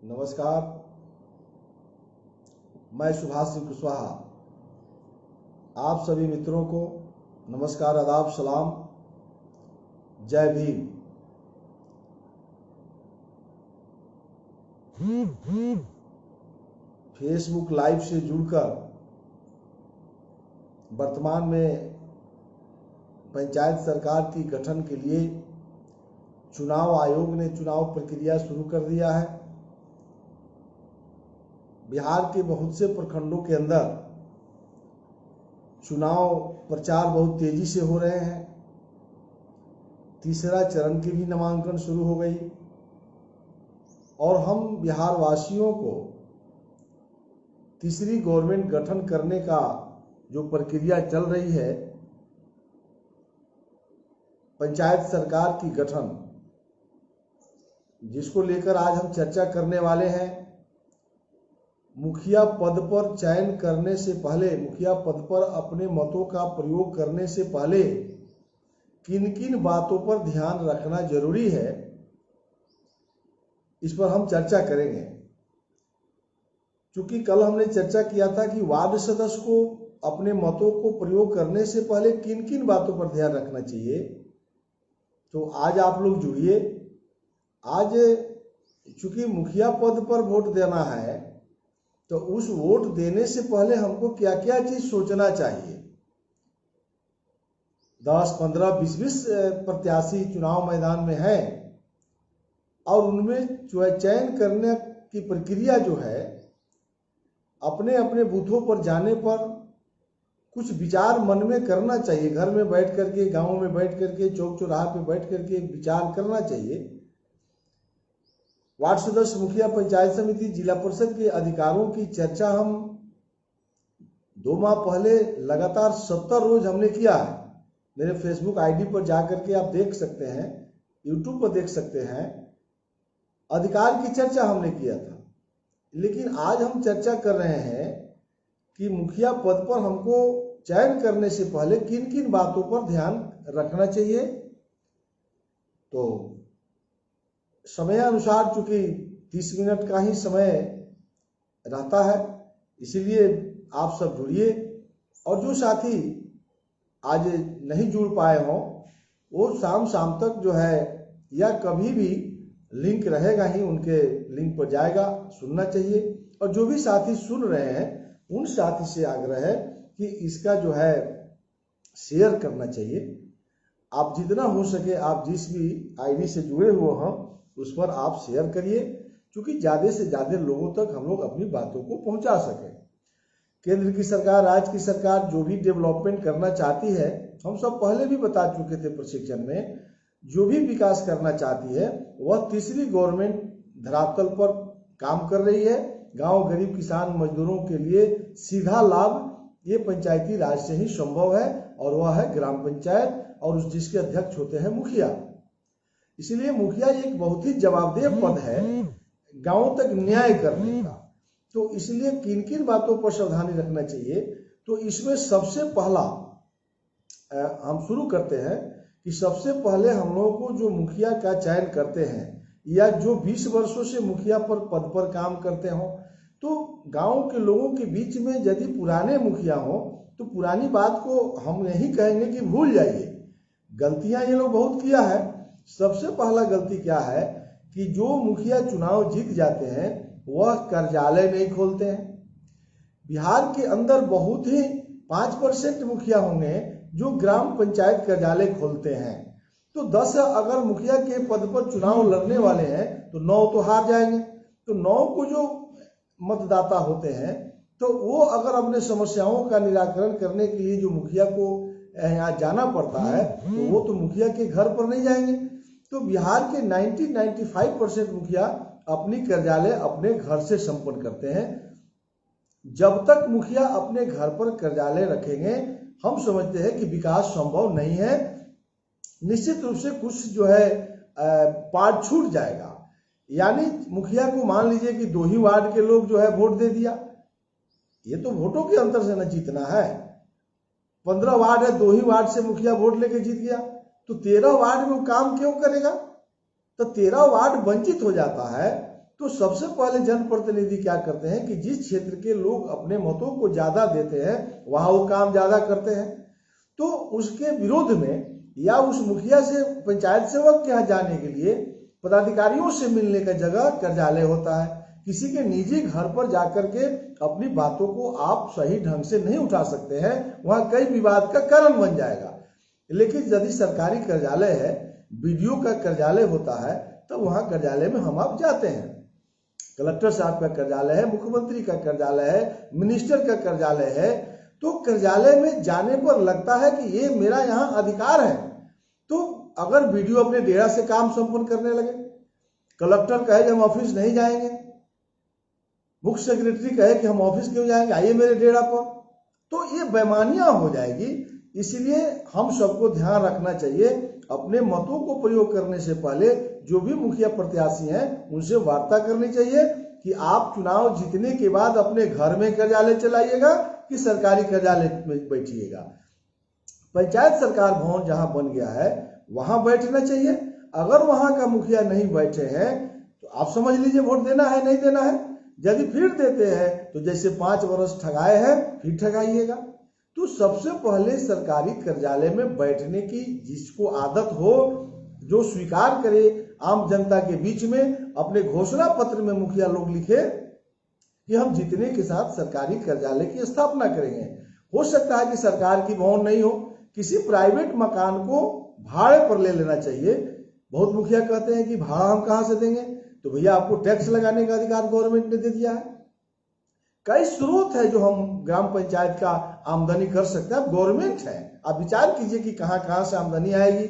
नमस्कार, मैं सुभाष सिंह कुशवाहा आप सभी मित्रों को नमस्कार, आदाब, सलाम, जय भीम। फेसबुक लाइव से जुड़कर वर्तमान में पंचायत सरकार की गठन के लिए चुनाव आयोग ने चुनाव प्रक्रिया शुरू कर दिया है। बिहार के बहुत से प्रखंडों के अंदर चुनाव प्रचार बहुत तेजी से हो रहे हैं। तीसरा चरण की भी नामांकन शुरू हो गई और हम बिहार वासियों को तीसरी गवर्नमेंट गठन करने का जो प्रक्रिया चल रही है, पंचायत सरकार की गठन, जिसको लेकर आज हम चर्चा करने वाले हैं। मुखिया पद पर चयन करने से पहले, मुखिया पद पर अपने मतों का प्रयोग करने से पहले किन किन बातों पर ध्यान रखना जरूरी है, इस पर हम चर्चा करेंगे। क्योंकि कल हमने चर्चा किया था कि वार्ड सदस्य को अपने मतों को प्रयोग करने से पहले किन किन बातों पर ध्यान रखना चाहिए। तो आज आप लोग जुड़िए। आज चूंकि मुखिया पद पर वोट देना है, तो उस वोट देने से पहले हमको क्या क्या चीज सोचना चाहिए। 10, 15, 20 प्रत्याशी चुनाव मैदान में हैं और उनमें चयन करने की प्रक्रिया जो है, अपने अपने बूथों पर जाने पर कुछ विचार मन में करना चाहिए। घर में बैठ करके, गांव में बैठ करके, चौक चौराहा पे बैठ करके विचार करना चाहिए। वार्ड सदस्य, मुखिया, पंचायत समिति, जिला परिषद के अधिकारों की चर्चा हम 2 माह पहले लगातार 70 रोज हमने किया है। मेरे फेसबुक आईडी पर जाकर के आप देख सकते हैं, यूट्यूब पर देख सकते हैं। अधिकार की चर्चा हमने किया था, लेकिन आज हम चर्चा कर रहे हैं कि मुखिया पद पर हमको चयन करने से पहले किन किन बातों पर ध्यान रखना चाहिए। तो समय अनुसार चूंकि 30 मिनट का ही समय रहता है, इसीलिए आप सब जुड़िए। और जो साथी आज नहीं जुड़ पाए हों, वो शाम तक जो है, या कभी भी लिंक रहेगा ही, उनके लिंक पर जाएगा, सुनना चाहिए। और जो भी साथी सुन रहे हैं, उन साथी से आग्रह है कि इसका जो है शेयर करना चाहिए। आप जितना हो सके, आप जिस भी आईडी से जुड़े हुए हों उस पर आप शेयर करिए, क्योंकि ज़्यादा से ज़्यादा लोगों तक हम लोग अपनी बातों को पहुंचा सकें। केंद्र की सरकार, राज्य की सरकार जो भी डेवलपमेंट करना चाहती है, हम सब पहले भी बता चुके थे प्रशिक्षण में, जो भी विकास करना चाहती है वह तीसरी गवर्नमेंट धरातल पर काम कर रही है। गांव, गरीब, किसान, मजदूरों के लिए सीधा लाभ ये पंचायती राज से ही संभव है, और वह है ग्राम पंचायत, और उस जिसके अध्यक्ष होते हैं मुखिया। इसलिए मुखिया एक बहुत ही जवाबदेह पद है गांव तक न्याय करने का। तो इसलिए किन किन बातों पर सावधानी रखना चाहिए। तो इसमें सबसे पहला हम शुरू करते हैं कि सबसे पहले हम लोगों को जो मुखिया का चयन करते हैं, या जो 20 वर्षों से मुखिया पर पद पर काम करते हों, तो गांव के लोगों के बीच में यदि पुराने मुखिया हों, तो पुरानी बात को हम नहीं कहेंगे कि भूल जाइए। गलतियां ये लोग बहुत किया है। सबसे पहला गलती क्या है कि जो मुखिया चुनाव जीत जाते हैं वह कार्यालय नहीं खोलते हैं। बिहार के अंदर बहुत ही 5% मुखिया होंगे जो ग्राम पंचायत कार्यालय खोलते हैं। तो 10 अगर मुखिया के पद पर चुनाव लड़ने वाले हैं तो 9 तो हार जाएंगे। तो 9 को जो मतदाता होते हैं, तो वो अगर अपने समस्याओं का निराकरण करने के लिए जो मुखिया को यहाँ जाना पड़ता है, तो वो तो मुखिया के घर पर नहीं जाएंगे। तो बिहार के 95% मुखिया अपनी कार्यालय अपने घर से संपन्न करते हैं। जब तक मुखिया अपने घर पर कार्यालय रखेंगे, हम समझते हैं कि विकास संभव नहीं है। निश्चित रूप से कुछ जो है पार्ट छूट जाएगा। यानी मुखिया को मान लीजिए कि 2 ही वार्ड के लोग जो है वोट दे दिया, ये तो वोटों के अंतर से न जीतना है। 15 वार्ड है, 2 ही वार्ड से मुखिया वोट लेके जीत गया, तो 13 वार्ड में वो काम क्यों करेगा। तो 13 वार्ड वंचित हो जाता है। तो सबसे पहले जनप्रतिनिधि क्या करते हैं कि जिस क्षेत्र के लोग अपने मतों को ज्यादा देते हैं वहां वो काम ज्यादा करते हैं। तो उसके विरोध में या उस मुखिया से पंचायत सेवक के यहाँ जाने के लिए पदाधिकारियों से मिलने का जगह कार्यालय होता है। किसी के निजी घर पर जाकर के अपनी बातों को आप सही ढंग से नहीं उठा सकते हैं, वहां कई विवाद का कारण बन जाएगा। लेकिन यदि सरकारी कार्यालय है, बीडीओ का कार्यालय होता है, तो वहां कार्यालय में हम आप जाते हैं। कलेक्टर साहब का कार्यालय है, मुख्यमंत्री का कार्यालय है, मिनिस्टर का कार्यालय है। तो कार्यालय में जाने पर लगता है कि ये मेरा यहाँ अधिकार है। तो अगर बीडीओ अपने डेरा से काम संपन्न करने लगे, कलेक्टर कहे कि हम ऑफिस नहीं जाएंगे, मुख्य सेक्रेटरी कहे कि हम ऑफिस क्यों जाएंगे, आइए मेरे डेरा पर, तो ये बेईमानियां हो जाएगी। इसलिए हम सबको ध्यान रखना चाहिए, अपने मतों को प्रयोग करने से पहले जो भी मुखिया प्रत्याशी हैं उनसे वार्ता करनी चाहिए कि आप चुनाव जीतने के बाद अपने घर में कार्यालय चलाइएगा कि सरकारी कार्यालय में बैठिएगा। पंचायत सरकार भवन जहां बन गया है वहां बैठना चाहिए। अगर वहां का मुखिया नहीं बैठे हैं तो आप समझ लीजिए वोट देना है नहीं देना है। यदि फिर देते हैं तो जैसे 5 वर्ष ठगाए हैं फिर ठगाइएगा। तो सबसे पहले सरकारी कार्यालय में बैठने की जिसको आदत हो, जो स्वीकार करे, आम जनता के बीच में अपने घोषणा पत्र में मुखिया लोग लिखे कि हम जीतने के साथ सरकारी कार्यालय की स्थापना करेंगे। हो सकता है कि सरकार की भवन नहीं हो, किसी प्राइवेट मकान को भाड़े पर ले लेना चाहिए। बहुत मुखिया कहते हैं कि भाड़ा हम कहां से देंगे, तो भैया आपको टैक्स लगाने का अधिकार गवर्नमेंट ने दे दिया है। कई स्रोत है जो हम ग्राम पंचायत का आमदनी कर सकते हैं। गवर्नमेंट है, आप विचार कीजिए कि कहां कहां से आमदनी आएगी।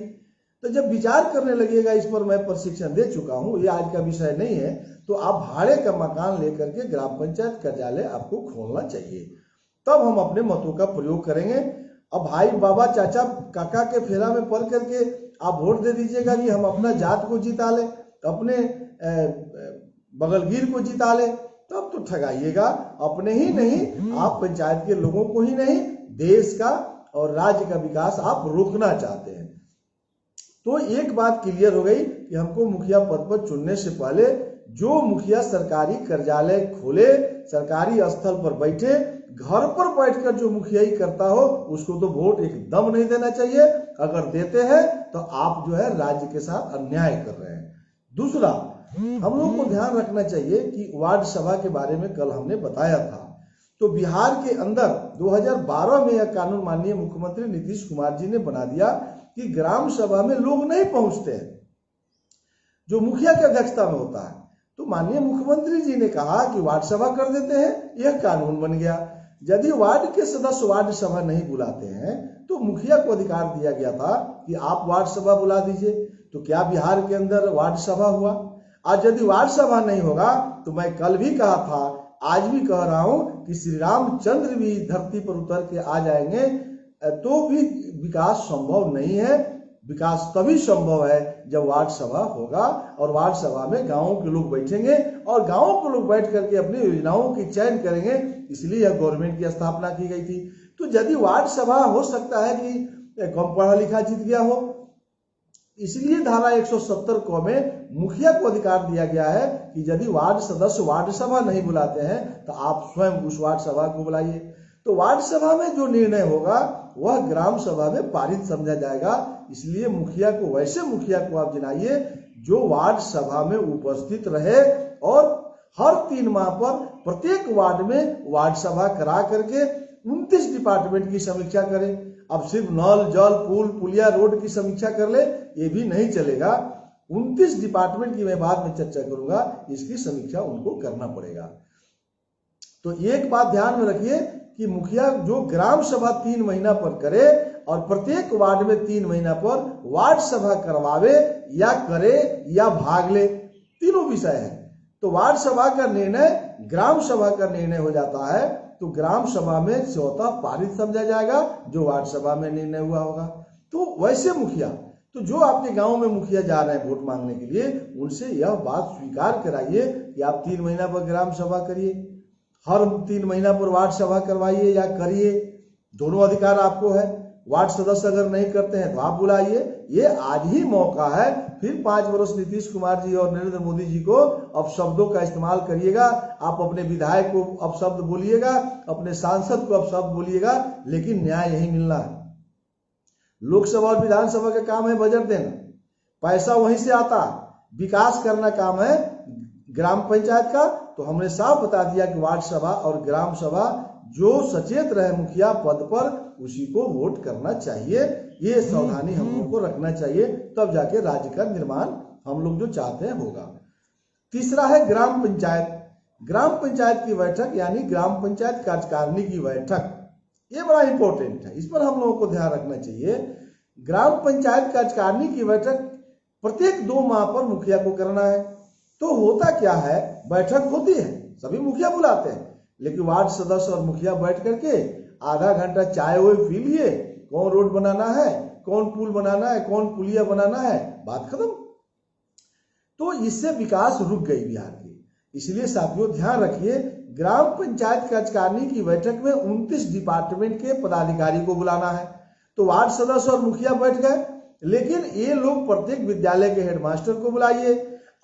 तो जब विचार करने लगेगा, इस पर मैं प्रशिक्षण दे चुका हूं, ये आज का विषय नहीं है, तो आप भाड़े का मकान लेकर के ग्राम पंचायत कार्यालय आपको खोलना चाहिए, तब हम अपने मतों का प्रयोग करेंगे। अब भाई बाबा चाचा काका के फेरा में पड़ करके आप वोट दे दीजिएगा कि हम अपना जात को जिता ले, अपने बगलगीर को जिता ले, तब तो ठगाइएगा। अपने ही नहीं, आप पंचायत के लोगों को ही नहीं, देश का और राज्य का विकास आप रोकना चाहते हैं। तो एक बात क्लियर हो गई कि हमको मुखिया पद पर चुनने से पहले जो मुखिया सरकारी कार्यालय खोले, सरकारी स्थल पर बैठे, घर पर बैठकर जो मुखियाई करता हो उसको तो वोट एकदम नहीं देना चाहिए। अगर देते हैं तो आप जो है राज्य के साथ अन्याय कर रहे हैं। दूसरा, हम लोग को ध्यान रखना चाहिए कि वार्ड सभा के बारे में कल हमने बताया था। तो बिहार के अंदर 2012 में यह कानून माननीय मुख्यमंत्री नीतीश कुमार जी ने बना दिया कि ग्राम सभा में लोग नहीं पहुंचते हैं, जो मुखिया की अध्यक्षता में होता है। तो माननीय मुख्यमंत्री जी ने कहा कि वार्ड सभा कर देते हैं, यह कानून बन गया। यदि वार्ड के सदस्य वार्ड सभा नहीं बुलाते हैं तो मुखिया को अधिकार दिया गया था कि आप वार्ड सभा बुला दीजिए। तो क्या बिहार के अंदर वार्ड सभा हुआ? आज यदि वार्ड सभा नहीं होगा तो मैं कल भी कहा था, आज भी कह रहा हूं कि श्री रामचंद्र भी धरती पर उतर के आ जाएंगे तो भी विकास संभव नहीं है। विकास तभी संभव है जब वार्ड सभा होगा, और वार्ड सभा में गांवों के लोग बैठेंगे और गांवों के लोग बैठ करके अपनी योजनाओं की चयन करेंगे। इसलिए यह गवर्नमेंट की स्थापना की गई थी। तो यदि वार्ड सभा, हो सकता है कि कम पढ़ा लिखा जीत गया हो, इसलिए धारा 170 क में मुखिया को अधिकार दिया गया है कि यदि वार्ड सदस्य वार्ड सभा नहीं बुलाते हैं तो आप स्वयं उस वार्ड सभा को बुलाइए। तो वार्ड सभा में जो निर्णय होगा वह ग्राम सभा में पारित समझा जाएगा। इसलिए मुखिया को, वैसे मुखिया को आप चुनाइए जो वार्ड सभा में उपस्थित रहे और हर 3 माह पर प्रत्येक वार्ड में वार्ड सभा करा करके 29 डिपार्टमेंट की समीक्षा करे। अब सिर्फ नल, जल, पुल, पुलिया, रोड की समीक्षा कर ले, ये भी नहीं चलेगा। 29 डिपार्टमेंट की मैं बाद में चर्चा करूंगा, इसकी समीक्षा उनको करना पड़ेगा। तो एक बात ध्यान में रखिए कि मुखिया जो ग्राम सभा 3 महीना पर करे और प्रत्येक वार्ड में 3 महीना पर वार्ड सभा करवावे या करे या भाग ले, तीनों विषय है। तो वार्ड सभा का निर्णय ग्राम सभा का निर्णय हो जाता है, तो ग्राम सभा में स्वतः पारित समझा जाएगा जो वार्ड सभा में निर्णय हुआ होगा। तो वैसे मुखिया, तो जो आपके गांव में मुखिया जा रहे हैं वोट मांगने के लिए, उनसे यह बात स्वीकार कराइए कि आप 3 महीना पर ग्राम सभा करिए, हर 3 महीना पर वार्ड सभा करवाइए या करिए, दोनों अधिकार आपको है। वार्ड सदस्य अगर नहीं करते हैं तो आप बुलाइए। ये आज ही मौका है। फिर 5 वर्ष नीतीश कुमार जी और नरेंद्र मोदी जी को अपशब्दों का इस्तेमाल करिएगा। आप अपने विधायक को अपशब्द बोलिएगा, अपने सांसद को अपशब्द बोलिएगा, लेकिन न्याय यही मिलना है। लोकसभा और विधानसभा का काम है बजट देना, पैसा वहीं से आता। विकास करना काम है ग्राम पंचायत का। तो हमने साफ बता दिया कि वार्ड सभा और ग्राम सभा जो सचेत रहे मुखिया पद पर, उसी को वोट करना चाहिए। ये सावधानी हम लोगों को रखना चाहिए, तब जाके राज्य का निर्माण हम लोग जो चाहते हैं होगा। तीसरा है ग्राम पंचायत। ग्राम पंचायत की बैठक यानी ग्राम पंचायत कार्यकारिणी की बैठक, ये बड़ा इंपॉर्टेंट है, इस पर हम लोगों को ध्यान रखना चाहिए। ग्राम पंचायत कार्यकारिणी की बैठक प्रत्येक 2 माह पर मुखिया को करना है। तो होता क्या है, बैठक होती है, सभी मुखिया बुलाते हैं, लेकिन वार्ड सदस्य और मुखिया बैठ करके आधा घंटा चाय वो पी लिए, कौन रोड बनाना है, कौन पुल बनाना है, कौन पुलिया बनाना है, बात खत्म। तो इससे विकास रुक गई बिहार की। इसलिए साथियों ध्यान रखिए, ग्राम पंचायत कार्यकारिणी की बैठक में 29 डिपार्टमेंट के पदाधिकारी को बुलाना है। तो वार्ड सदस्य और मुखिया बैठ गए, लेकिन ये लोग प्रत्येक विद्यालय के हेडमास्टर को बुलाइए,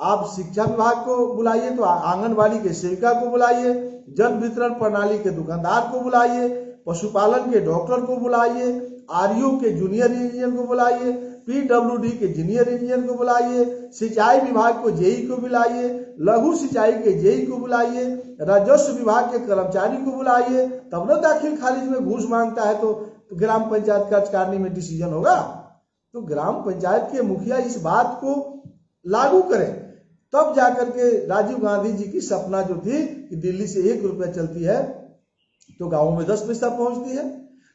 आप शिक्षा विभाग को बुलाइए तो आंगनबाड़ी के सेविका को बुलाइए, जन वितरण प्रणाली के दुकानदार को बुलाइए, पशुपालन के डॉक्टर को बुलाइए, आरयू के जूनियर इंजीनियर को बुलाइए, पीडब्ल्यूडी के जूनियर इंजीनियर को बुलाइए, सिंचाई विभाग को जेई को बुलाइए, लघु सिंचाई के जेई को बुलाइए, राजस्व विभाग के कर्मचारी को बुलाइए। तब न दाखिल खारिज में घूस मांगता है तो ग्राम पंचायत कार्यकारिणी में डिसीजन होगा। तो ग्राम पंचायत के मुखिया इस बात को लागू करें, तब जाकर के राजीव गांधी जी की सपना जो थी कि दिल्ली से 1 रुपया चलती है तो गांवों में 10 पैसा पहुंचती है।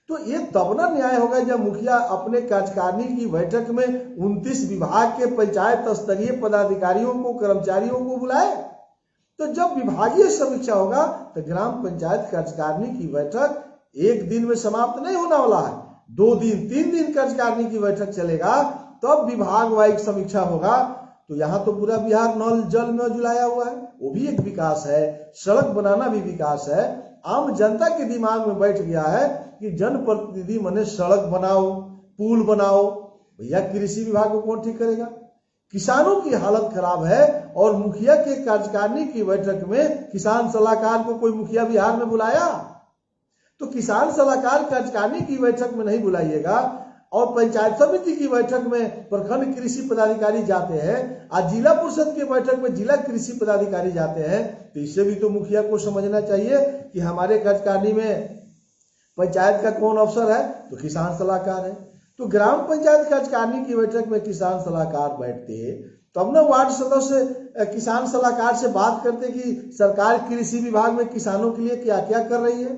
तो ये तब ना न्याय होगा जब मुखिया अपने कार्यकारिणी की बैठक में 29 विभाग के पंचायत स्तरीय पदाधिकारियों को, कर्मचारियों को बुलाए। तो जब विभागीय समीक्षा होगा तो ग्राम पंचायत कार्यकारिणी की बैठक 1 दिन में समाप्त नहीं होने वाला है, 2 दिन 3 दिन कार्यकारिणी की बैठक चलेगा, तब विभाग वाइज समीक्षा होगा। तो यहाँ तो पूरा बिहार नल जल में जुलाया हुआ है, वो भी एक विकास है, सड़क बनाना भी विकास है। आम जनता के दिमाग में बैठ गया है कि जनप्रतिनिधि मने सड़क बनाओ, पुल बनाओ। भैया कृषि विभाग को कौन ठीक करेगा? किसानों की हालत खराब है और मुखिया के कार्यकारिणी की बैठक में किसान सलाहकार को कोई मुखिया बिहार में बुलाया? तो किसान सलाहकार कार्यकारिणी की बैठक में नहीं बुलाइएगा और पंचायत समिति की बैठक में प्रखंड कृषि पदाधिकारी जाते हैं, आज जिला परिषद की बैठक में जिला कृषि पदाधिकारी जाते हैं। तो इससे भी तो मुखिया को समझना चाहिए कि हमारे कार्यकारिणी में पंचायत का कौन अफसर है, तो किसान सलाहकार है। तो ग्राम पंचायत कार्यकारिणी की बैठक में किसान सलाहकार बैठते, तब न वार्ड सदस्य किसान सलाहकार से बात करते कि सरकार कृषि विभाग में किसानों के लिए क्या क्या कर रही है,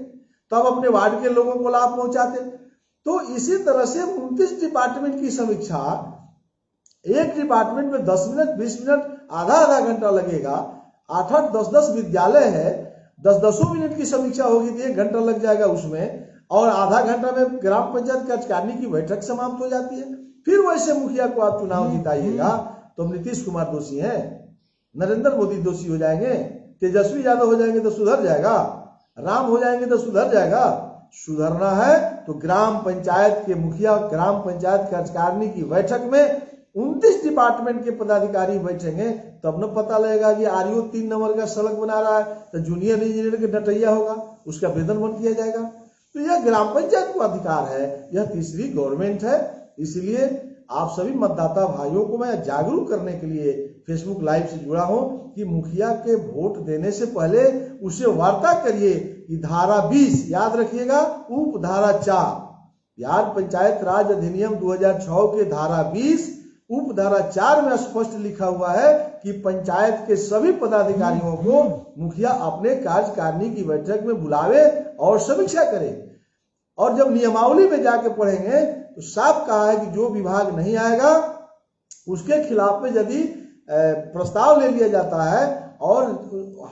तब अपने वार्ड के लोगों को लाभ पहुंचाते। तो इसी तरह से 29 डिपार्टमेंट की समीक्षा, एक डिपार्टमेंट में 10 मिनट 20 मिनट आधा घंटा लगेगा। 8-8 10-10 विद्यालय है, 10-10 मिनट की समीक्षा होगी तो 1 घंटा लग जाएगा उसमें, और आधा घंटा में ग्राम पंचायत कार्यकारिणी की बैठक समाप्त हो जाती है। फिर वैसे मुखिया को आप चुनाव जिताइएगा तो नीतीश कुमार दोषी हैं, नरेंद्र मोदी दोषी हो जाएंगे, तेजस्वी यादव हो जाएंगे तो सुधर जाएगा, राम हो जाएंगे तो सुधर जाएगा। सुधरना है तो ग्राम पंचायत के मुखिया, ग्राम पंचायत कार्यकारिणी की बैठक में 29 डिपार्टमेंट के पदाधिकारी बैठेंगे, तब न पता लगेगा कि आरयू 3 नंबर का सड़क बना रहा है तो जूनियर इंजीनियर के डटैया होगा, उसका वेतन बंद किया जाएगा। तो यह ग्राम पंचायत को अधिकार है, यह तीसरी गवर्नमेंट है। इसलिए आप सभी मतदाता भाइयों को मैं जागरूक करने के लिए फेसबुक लाइव से जुड़ा हूं कि मुखिया के वोट देने से पहले उसे वार्ता करिए कि धारा 20 याद रखिएगा, उप धारा 4 बिहार पंचायत राज अधिनियम 2006 के धारा 20 उप धारा 4 में स्पष्ट लिखा हुआ है कि पंचायत के सभी पदाधिकारियों को मुखिया अपने कार्यकारिणी की बैठक में बुलावे और समीक्षा करे। और जब नियमावली में जाके पढ़ेंगे तो साफ कहा है कि जो विभाग नहीं आएगा उसके खिलाफ में यदि प्रस्ताव ले लिया जाता है और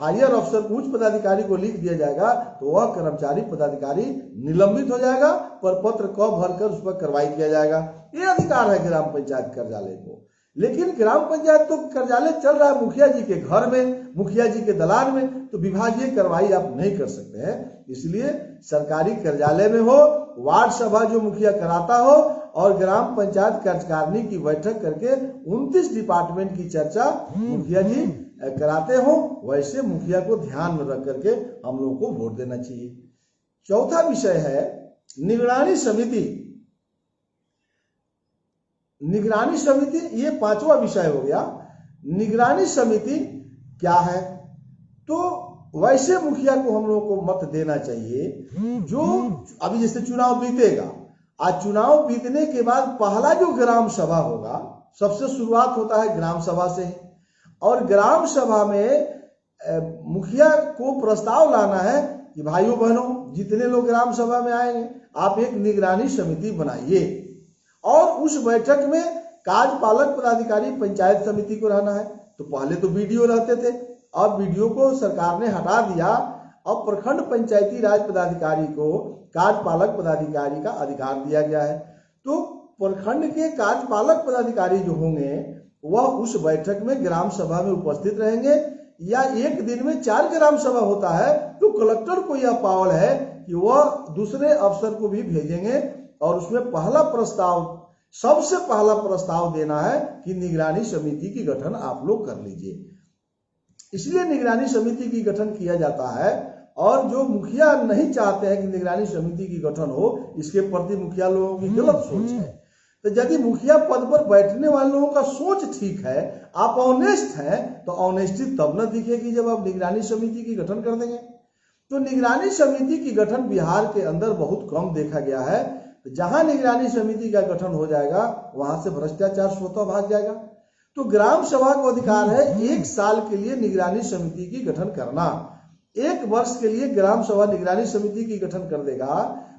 हायर अफसर उच्च पदाधिकारी को लिख दिया जाएगा तो वह कर्मचारी पदाधिकारी निलंबित हो जाएगा, पर पत्र क भरकर उस पर कार्रवाई किया जाएगा। ये अधिकार है ग्राम पंचायत कार्यालय को। लेकिन ग्राम पंचायत तो कार्यालय चल रहा है मुखिया जी के घर में, मुखिया जी के दलान में, तो विभागीय कार्रवाई आप नहीं कर सकते हैं। इसलिए सरकारी कार्यालय में हो, वार्ड सभा जो मुखिया कराता हो और ग्राम पंचायत कार्यकारिणी की बैठक करके 29 डिपार्टमेंट की चर्चा मुखिया जी कराते हो, वैसे मुखिया को ध्यान में रख करके हम लोगों को वोट देना चाहिए। चौथा विषय है निगरानी समिति। निगरानी समिति ये पांचवा विषय हो गया। निगरानी समिति क्या है? तो वैसे मुखिया को हम लोगों को मत देना चाहिए जो अभी जैसे चुनाव बीतेगा, आज चुनाव बीतने के बाद पहला जो ग्राम सभा होगा, सबसे शुरुआत होता है ग्राम सभा से, और ग्राम सभा में मुखिया को प्रस्ताव लाना है कि भाइयों बहनों जितने लोग ग्राम सभा में आएंगे आप एक निगरानी समिति बनाइए, और उस बैठक में कार्यपालक पदाधिकारी पंचायत समिति को रहना है। तो पहले तो बीडीओ रहते थे, अब बीडीओ को सरकार ने हटा दिया, अब प्रखंड पंचायती राज पदाधिकारी को कार्यपालक पदाधिकारी का अधिकार दिया गया है। तो प्रखंड के कार्यपालक पदाधिकारी जो होंगे वह उस बैठक में ग्राम सभा में उपस्थित रहेंगे, या एक दिन में 4 ग्राम सभा होता है तो कलेक्टर को यह पावर है कि वह दूसरे अफसर को भी भेजेंगे और उसमें पहला प्रस्ताव, सबसे पहला प्रस्ताव देना है कि निगरानी समिति की गठन आप लोग कर लीजिए। इसलिए निगरानी समिति की गठन किया जाता है, और जो मुखिया नहीं चाहते हैं कि निगरानी समिति की गठन हो, इसके प्रति मुखिया लोगों की गलत सोच है। तो यदि मुखिया पद पर बैठने वाले लोगों का सोच ठीक है, आप ऑनेस्ट हैं, तो ऑनेस्टी तब न दिखेगी जब आप निगरानी समिति की गठन कर देंगे। तो निगरानी समिति की गठन बिहार के अंदर बहुत कम देखा गया है। जहां निगरानी समिति का गठन हो जाएगा वहां से भ्रष्टाचार स्वतः भाग जाएगा। तो ग्राम सभा को अधिकार है 1 साल के लिए निगरानी समिति की गठन करना। 1 वर्ष के लिए ग्राम सभा निगरानी समिति की गठन कर देगा।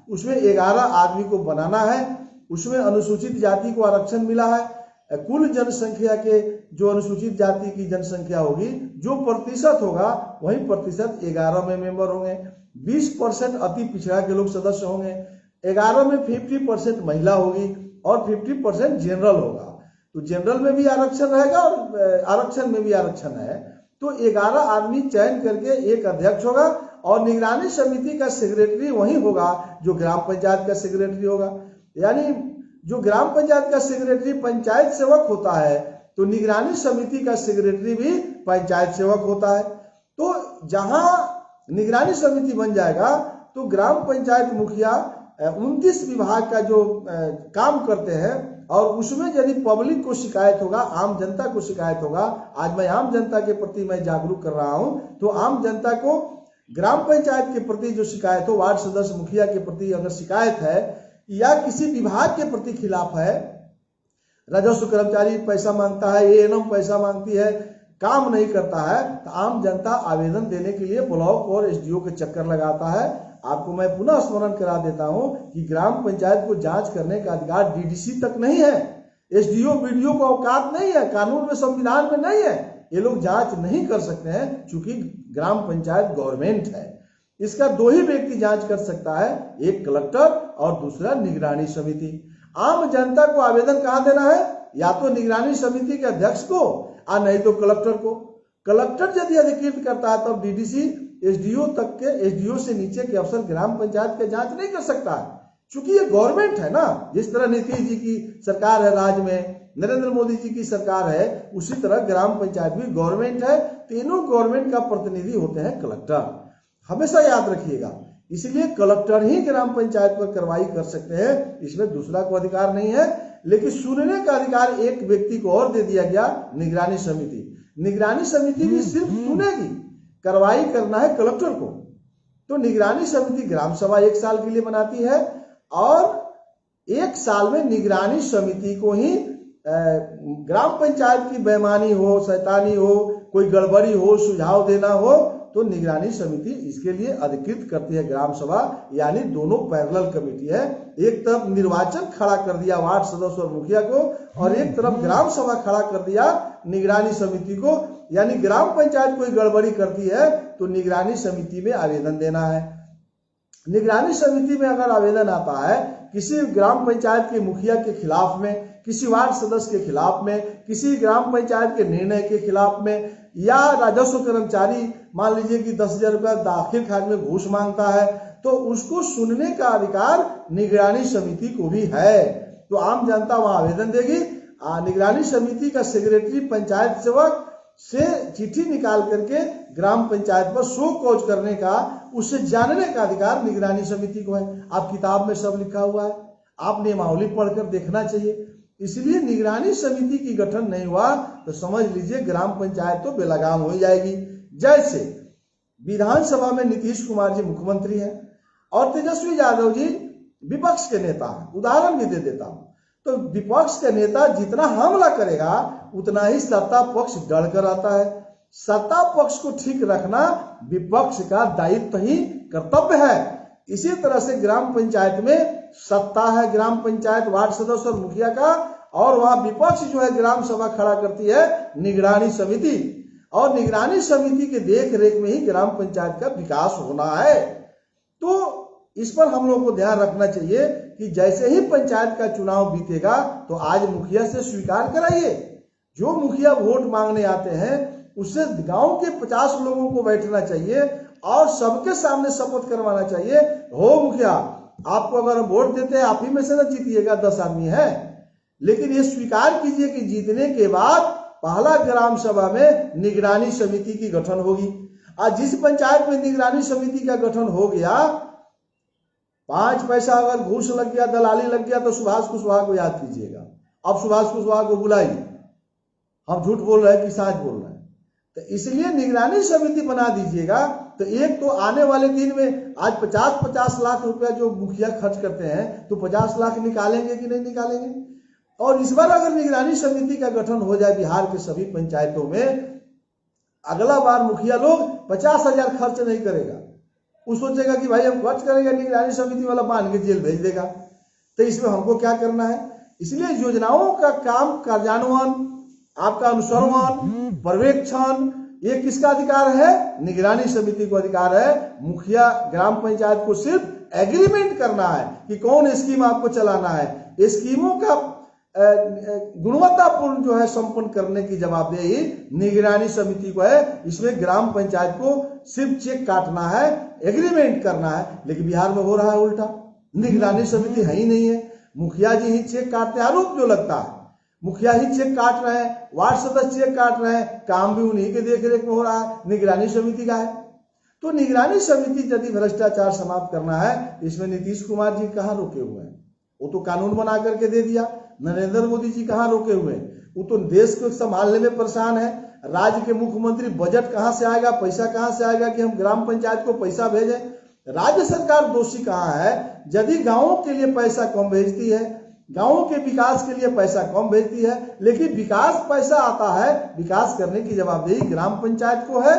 उसमें 11 आदमी को बनाना है। उसमें अनुसूचित जाति को आरक्षण मिला है। कुल जनसंख्या के जो अनुसूचित जाति की जनसंख्या होगी, जो प्रतिशत होगा वही प्रतिशत 11 में मेंबर होंगे। 20% अति पिछड़ा के लोग सदस्य होंगे। 11 में 50% महिला होगी और 50% जनरल होगा। तो जनरल में भी आरक्षण रहेगा और आरक्षण में भी आरक्षण है। तो 11 आदमी चयन करके एक अध्यक्ष होगा, और निगरानी समिति का सेक्रेटरी वही होगा जो ग्राम पंचायत का सेक्रेटरी होगा। यानी जो ग्राम पंचायत का सेक्रेटरी पंचायत सेवक होता है, तो निगरानी समिति का सेक्रेटरी भी पंचायत सेवक होता है। तो जहां निगरानी समिति बन जाएगा तो ग्राम पंचायत मुखिया 29 विभाग का जो काम करते हैं, और उसमें यदि पब्लिक को शिकायत होगा, आम जनता को शिकायत होगा, आज मैं आम जनता के प्रति मैं जागरूक कर रहा हूं, तो आम जनता को ग्राम पंचायत के प्रति जो शिकायत हो, वार्ड सदस्य मुखिया के प्रति अगर शिकायत है या किसी विभाग के प्रति खिलाफ है, राजस्व कर्मचारी पैसा मांगता है, एएनएम पैसा मांगती है, काम नहीं करता है, तो आम जनता आवेदन देने के लिए ब्लॉक और एसडीओ के चक्कर लगाता है। आपको मैं पुनः स्मरण करा देता हूं कि ग्राम पंचायत को जांच करने का अधिकार डीडीसी तक नहीं है, एसडीओ बीडीओ को औकात नहीं है, कानून में संविधान में नहीं है। ये लोग जांच नहीं कर सकते हैं, चूंकि ग्राम पंचायत गवर्नमेंट है। इसका 2 ही व्यक्ति जांच कर सकता है, एक कलेक्टर और दूसरा निगरानी समिति। आम जनता को आवेदन कहां देना है? या तो निगरानी समिति के अध्यक्ष को, और नहीं तो कलेक्टर को। कलेक्टर यदि अधिकृत करता है तब डीडीसी एसडीओ तक के, एसडीओ से नीचे के अफसर ग्राम पंचायत के जांच नहीं कर सकता है, क्योंकि ये गवर्नमेंट है ना। जिस तरह नीतीश जी की सरकार है राज्य में, नरेंद्र मोदी जी की सरकार है, उसी तरह ग्राम पंचायत भी गवर्नमेंट है। तीनों गवर्नमेंट का प्रतिनिधि होते हैं कलेक्टर, हमेशा याद रखिएगा। इसलिए कलेक्टर ही ग्राम पंचायत पर कार्रवाई कर सकते हैं, इसमें दूसरा को अधिकार नहीं है। लेकिन सुनने का अधिकार एक व्यक्ति को और दे दिया गया, निगरानी समिति। निगरानी समिति भी सिर्फ सुनेगी, कार्रवाई करना है कलेक्टर को। तो निगरानी समिति ग्राम सभा 1 साल के लिए बनाती है, और 1 साल में निगरानी समिति को ही ग्राम पंचायत की बेईमानी हो, शैतानी हो, कोई गड़बड़ी हो, सुझाव देना हो, तो निगरानी समिति इसके लिए अधिकृत करती है ग्राम सभा। यानी दोनों पैरेलल कमेटी है, एक तरफ निर्वाचन खड़ा कर दिया वार्ड सदस्य और मुखिया को, और एक तरफ ग्राम सभा खड़ा कर दिया निगरानी समिति को। यानी ग्राम पंचायत कोई गड़बड़ी करती है तो निगरानी समिति में आवेदन देना है। निगरानी समिति में अगर आवेदन आता है किसी ग्राम पंचायत के मुखिया के खिलाफ में, किसी वार्ड सदस्य के खिलाफ में, किसी ग्राम पंचायत के निर्णय के खिलाफ में, या राजस्व कर्मचारी मान लीजिए कि 10,000 रुपया दाखिल खाने में घूस मांगता है, तो उसको सुनने का अधिकार निगरानी समिति को भी है। तो आम जनता वहां आवेदन देगी, निगरानी समिति का सेक्रेटरी पंचायत सेवक से चिट्ठी निकाल करके ग्राम पंचायत पर शो कॉज करने का, उससे जानने का अधिकार निगरानी समिति को है। आप किताब में सब लिखा हुआ है, आप नियमावली पढ़कर देखना चाहिए। इसलिए निगरानी समिति की गठन नहीं हुआ तो समझ लीजिए ग्राम पंचायत तो बेलगाम हो जाएगी। जैसे विधानसभा में नीतीश कुमार जी मुख्यमंत्री हैं और तेजस्वी यादव जी विपक्ष के नेता हैं। उदाहरण भी दे देता हूं, तो विपक्ष का नेता जितना हमला करेगा उतना ही सत्ता पक्ष डर कर आता है। सत्ता पक्ष को ठीक रखना विपक्ष का दायित्व ही कर्तव्य है। इसी तरह से ग्राम पंचायत में सत्ता है ग्राम पंचायत वार्ड सदस्य और मुखिया का, और वहां विपक्ष जो है ग्राम सभा खड़ा करती है निगरानी समिति, और निगरानी समिति के देख रेख में ही ग्राम पंचायत का विकास होना है। तो इस पर हम लोग को ध्यान रखना चाहिए कि जैसे ही पंचायत का चुनाव बीतेगा तो आज मुखिया से स्वीकार कराइए। जो मुखिया वोट मांगने आते हैं उससे गांव के 50 लोगों को बैठना चाहिए और सबके सामने शपथ करवाना चाहिए, हो मुखिया आपको अगर हम वोट देते हैं आप ही में से ना जीतिएगा, 10 आदमी है, लेकिन ये स्वीकार कीजिए कि जीतने के बाद पहला ग्राम सभा में निगरानी समिति की गठन होगी। आज जिस पंचायत में निगरानी समिति का गठन हो गया, 5 पैसा अगर घूस लग गया, दलाली लग गया, तो सुभाष कुशवाहा को याद कीजिएगा। अब सुभाष कुशवाहा को बुलाइए, हम झूठ बोल रहे हैं कि सच बोल रहे हैं। तो इसलिए निगरानी समिति बना दीजिएगा। तो एक तो आने वाले दिन में आज 50-50 लाख रुपया जो मुखिया खर्च करते हैं, तो 50 लाख निकालेंगे कि नहीं निकालेंगे। और इस बार अगर निगरानी समिति का गठन हो जाए बिहार के सभी पंचायतों में, अगला बार मुखिया लोग 50,000 खर्च नहीं करेगा, वो सोचेगा कि भाई हम खर्च करेंगे, निगरानी समिति वाला बांध के जेल भेज देगा। तो इसमें हमको क्या करना है? इसलिए योजनाओं का काम कार्यान्वयन, आपका अनुसरण, पर्यवेक्षण, ये किसका अधिकार है? निगरानी समिति को अधिकार है। मुखिया ग्राम पंचायत को सिर्फ एग्रीमेंट करना है कि कौन स्कीम आपको चलाना है। स्कीमों का गुणवत्तापूर्ण जो है संपन्न करने की जवाबदेही निगरानी समिति को है। इसमें ग्राम पंचायत को सिर्फ चेक काटना है, एग्रीमेंट करना है। लेकिन बिहार में हो रहा है उल्टा, निगरानी समिति है ही नहीं है, मुखिया जी ही चेक काटते हैं। आरोप जो लगता है मुखिया ही चेक काट रहे हैं, वार्ड सदस्य चेक काट रहे हैं, काम भी उन्हीं के देखरेख में हो रहा है, निगरानी समिति का है। तो निगरानी समिति यदि भ्रष्टाचार समाप्त करना है, इसमें नीतीश कुमार जी कहाँ रोके हुए हैं? वो तो कानून बना करके दे दिया। नरेंद्र मोदी जी कहाँ रोके हुए हैं? वो तो देश को संभालने में परेशान है। राज्य के मुख्यमंत्री बजट कहाँ से आएगा, पैसा कहाँ से आएगा कि हम ग्राम पंचायत को पैसा भेजें? राज्य सरकार दोषी कहाँ है? यदि गांवों के लिए पैसा कम भेजती है, गांवों के विकास के लिए पैसा कम भेजती है, लेकिन विकास पैसा आता है, विकास करने की जवाबदेही ग्राम पंचायत को है।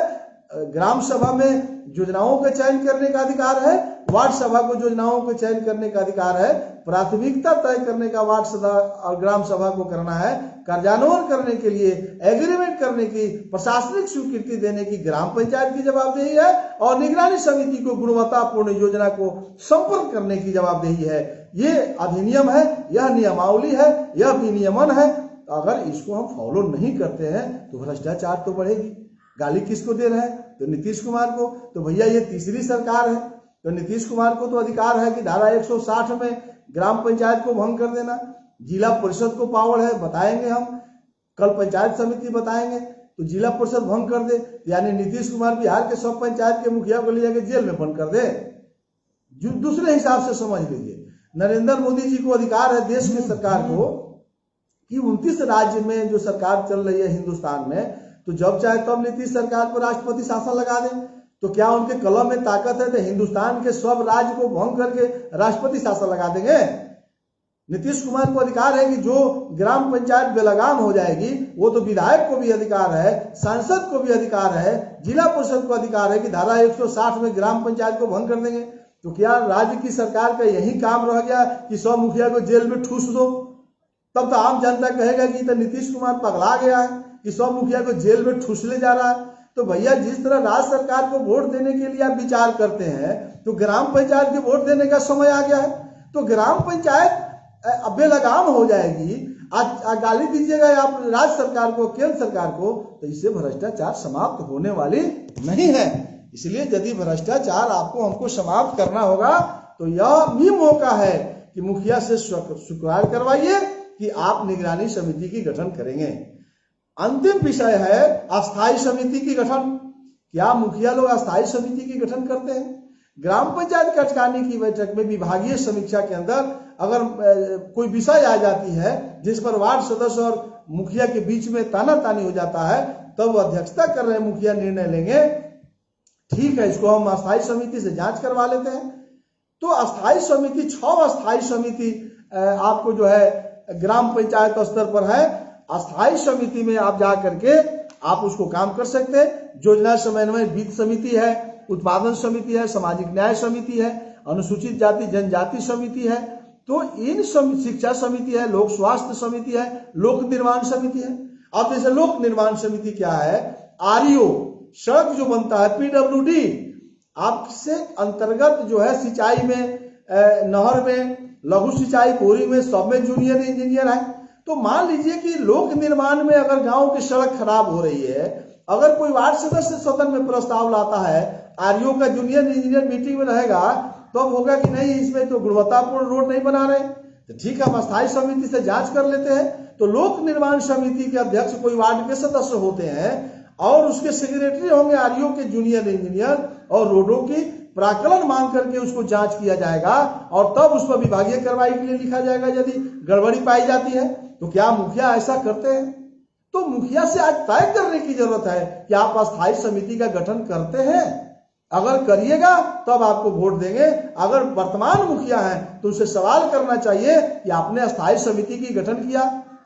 ग्राम सभा में योजनाओं का चयन करने का अधिकार है, वार्ड सभा को योजनाओं का चयन करने का अधिकार है। प्राथमिकता तय करने का वार्ड सभा और ग्राम सभा को करना है, कार्यान्वयन करने के लिए एग्रीमेंट करने की, प्रशासनिक स्वीकृति देने की ग्राम पंचायत की जवाबदेही है, और निगरानी समिति को गुणवत्तापूर्ण योजना को संपन्न करने की जवाबदेही है। ये अधिनियम है, यह नियमावली है, यह विनियमन है। अगर इसको हम फॉलो नहीं करते हैं तो भ्रष्टाचार तो बढ़ेगी। गाली किसको दे रहे हैं? तो नीतीश कुमार को। तो भैया ये तीसरी सरकार है, तो नीतीश कुमार को तो अधिकार है कि धारा 160 में ग्राम पंचायत को भंग कर देना। जिला परिषद को पावर है, बताएंगे हम कल, पंचायत समिति बताएंगे, तो जिला परिषद भंग कर दे, यानी नीतीश कुमार बिहार के सब पंचायत के मुखिया को ले जाकर जेल में बंद कर दे। दूसरे हिसाब से समझ लीजिए, नरेंद्र मोदी जी को अधिकार है देश की सरकार को कि 29 राज्य में जो सरकार चल रही है हिंदुस्तान में, तो जब चाहे तब नीतीश सरकार पर राष्ट्रपति शासन लगा दें। तो क्या उनके कलम में ताकत है तो हिंदुस्तान के सब राज्य को भंग करके राष्ट्रपति शासन लगा देंगे? नीतीश कुमार को अधिकार है कि जो ग्राम पंचायत बेलगाम हो जाएगी, वो तो विधायक को भी अधिकार है, सांसद को भी अधिकार है, जिला परिषद को अधिकार है कि धारा 160 में ग्राम पंचायत को भंग कर देंगे। तो क्या राज्य की सरकार का यही काम रह गया कि सब मुखिया को जेल में ठूस दो? तब तो आम जनता कहेगा कि तो नीतीश कुमार पगला गया है कि सब मुखिया को जेल में ठूस ले जा रहा है। तो भैया जिस तरह राज्य सरकार को वोट देने के लिए आप विचार करते हैं, तो ग्राम पंचायत के वोट देने का समय आ गया है। तो ग्राम पंचायत बेलगाम हो जाएगी आज गाली दीजिएगा आप राज्य सरकार को, केंद्र सरकार को, तो इससे भ्रष्टाचार समाप्त होने वाली नहीं है। इसलिए यदि भ्रष्टाचार आपको हमको समाप्त करना होगा तो यह भी मौका है कि मुखिया से स्वीकार करवाइए कि आप निगरानी समिति की गठन करेंगे। अंतिम विषय है अस्थायी समिति की गठन। क्या मुखिया लोग अस्थायी समिति की गठन करते हैं? ग्राम पंचायत कार्यकारिणी की बैठक में विभागीय समीक्षा के अंदर अगर कोई विषय आ जाती है जिस पर वार्ड सदस्य और मुखिया के बीच में तानातानी हो जाता है, तब अध्यक्षता कर रहे मुखिया निर्णय लेंगे, ठीक है इसको हम अस्थायी समिति से जांच करवा लेते हैं। तो अस्थायी समिति 6 अस्थायी समिति आपको जो है ग्राम पंचायत स्तर पर है। अस्थायी समिति में आप जा करके आप उसको काम कर सकते हैं। योजना समन्वय वित्त समिति है, उत्पादन समिति है, सामाजिक न्याय समिति है, अनुसूचित जाति जनजाति समिति है, तो इन शिक्षा समिति है, लोक स्वास्थ्य समिति है, लोक निर्माण समिति है। अब जैसे लोक निर्माण समिति क्या है, आरईओ सड़क जो बनता है, पीडब्ल्यूडी आपसे अंतर्गत जो है सिंचाई में, नहर में, लघु सिंचाई, बोरिंग में, सब में जूनियर इंजीनियर है। तो मान लीजिए कि लोक निर्माण में अगर गांव की सड़क खराब हो रही है, अगर कोई वार्ड सदस्य सदन में प्रस्ताव लाता है, आरईओ का जूनियर इंजीनियर मीटिंग में रहेगा, तो अब होगा कि नहीं इसमें तो गुणवत्तापूर्ण रोड नहीं बना रहे, तो ठीक है हम अस्थायी समिति से जांच कर लेते हैं। तो लोक निर्माण समिति के अध्यक्ष कोई वार्ड के सदस्य होते हैं और उसके सेक्रेटरी होंगे आरईओ के जूनियर इंजीनियर, और रोडों की प्राकलन मांग करके उसको जांच किया जाएगा और तब उस पर विभागीय कार्रवाई के लिए लिखा जाएगा यदि गड़बड़ी पाई जाती है। तो क्या मुखिया ऐसा करते हैं? तो मुखिया से आज तय करने की जरूरत है कि आप अस्थायी समिति का गठन करते हैं। अगर करिएगा तब आपको वोट देंगे। अगर वर्तमान मुखिया हैं तो उनसे सवाल करना चाहिए कि आपने अस्थायी समिति की गठन किया,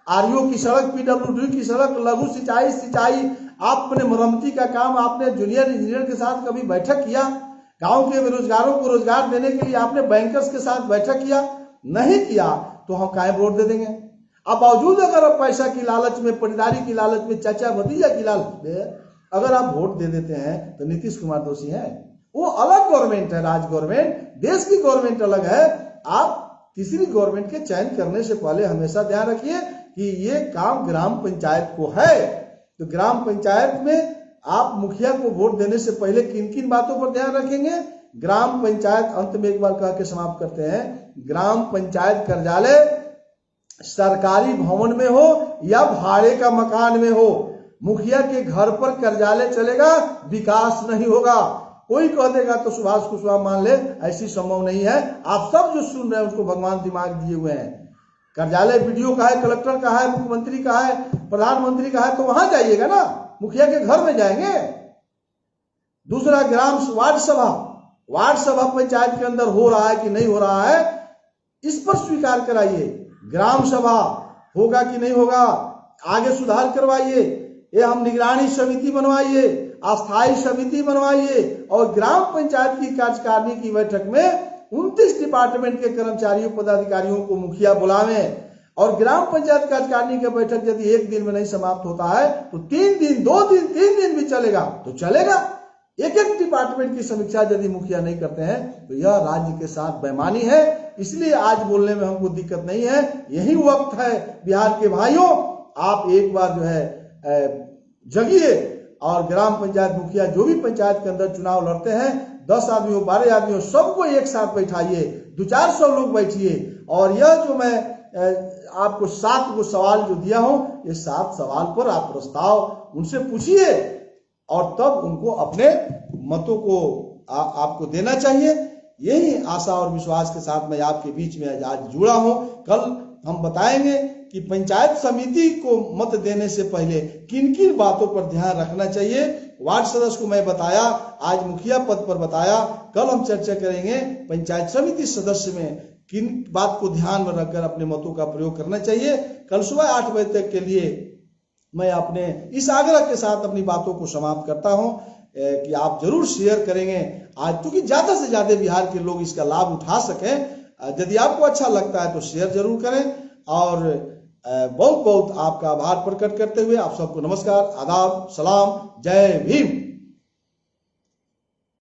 आरईओ की सड़क, पीडब्ल्यूडी की सड़क, लघु सिंचाई, आपने मरम्मती का काम आपने जूनियर इंजीनियर के साथ कभी बैठक किया? गांव के बेरोजगारों को रोजगार देने के लिए आपने बैंकर्स के साथ बैठक किया? नहीं किया तो हम काहे वोट दे देंगे? अब बावजूद अगर आप पैसा की लालच में, परिदारी की लालच में, चाचा भतीजा की लालच में अगर आप वोट दे देते हैं तो नीतीश कुमार दोषी है। वो अलग गवर्नमेंट है, राज गवर्नमेंट, देश की गवर्नमेंट अलग है। आप तीसरी गवर्नमेंट के चयन करने से पहले हमेशा ध्यान रखिए कि ये काम ग्राम पंचायत को है। तो ग्राम पंचायत में आप मुखिया को वोट देने से पहले किन किन बातों पर ध्यान रखेंगे? ग्राम पंचायत, अंत में एक बार कह के समाप्त करते हैं, ग्राम पंचायत कार्यालय सरकारी भवन में हो या भाड़े का मकान में हो, मुखिया के घर पर कार्यालय चलेगा, विकास नहीं होगा। कोई कह देगा तो सुभाष कुशवाहा मान ले, ऐसी संभव नहीं है। आप सब जो सुन रहे हैं उसको भगवान दिमाग दिए हुए हैं। कार्यालय वीडियो का है, कलेक्टर का है, मुख्यमंत्री का है, प्रधानमंत्री का है, तो वहां जाइएगा ना, मुखिया के घर में जाएंगे। दूसरा, वार्ड सभा पंचायत के अंदर हो रहा है कि नहीं हो रहा है, इस पर स्वीकार कराइए। ग्राम सभा होगा कि नहीं होगा, आगे सुधार करवाइए। ये हम निगरानी समिति बनवाइए, अस्थायी समिति बनवाइए और ग्राम पंचायत की कार्यकारिणी की बैठक में 29 डिपार्टमेंट के कर्मचारियों पदाधिकारियों को मुखिया बुलावें। और ग्राम पंचायत कार्यकारिणी की बैठक यदि एक दिन में नहीं समाप्त होता है तो 3 दिन, 2 दिन, 3 दिन भी चलेगा तो चलेगा। एक डिपार्टमेंट की समीक्षा यदि मुखिया नहीं करते हैं तो यह राज्य के साथ बेईमानी है। इसलिए आज बोलने में हमको दिक्कत नहीं है। यही वक्त है बिहार के भाइयों, आप एक बार जो है जगिए और ग्राम पंचायत मुखिया जो भी पंचायत के अंदर चुनाव लड़ते हैं, 10 आदमियों, 12 आदमियों, सबको एक साथ बैठाइए, 200-400 लोग बैठिए। और यह जो मैं आपको 7 सवाल जो दिया हूं, ये 7 सवाल पर आप प्रस्ताव उनसे पूछिए और तब उनको अपने मतों को आपको देना चाहिए। यही आशा और विश्वास के साथ मैं आपके बीच में आज जुड़ा हूं। कल हम बताएंगे कि पंचायत समिति को मत देने से पहले किन किन बातों पर ध्यान रखना चाहिए। वार्ड सदस्य को मैं बताया, आज मुखिया पद पर बताया, कल हम चर्चा करेंगे पंचायत समिति सदस्य में किन बात को ध्यान में रखकर अपने मतों का प्रयोग करना चाहिए। कल सुबह 8 बजे तक के लिए मैं अपने इस आग्रह के साथ अपनी बातों को समाप्त करता हूं कि आप जरूर शेयर करेंगे आज, क्योंकि ज्यादा से ज्यादा बिहार के लोग इसका लाभ उठा सकें। यदि आपको अच्छा लगता है तो शेयर जरूर करें। और बहुत बहुत आपका आभार प्रकट करते हुए आप सबको नमस्कार, आदाब, सलाम, जय भीम।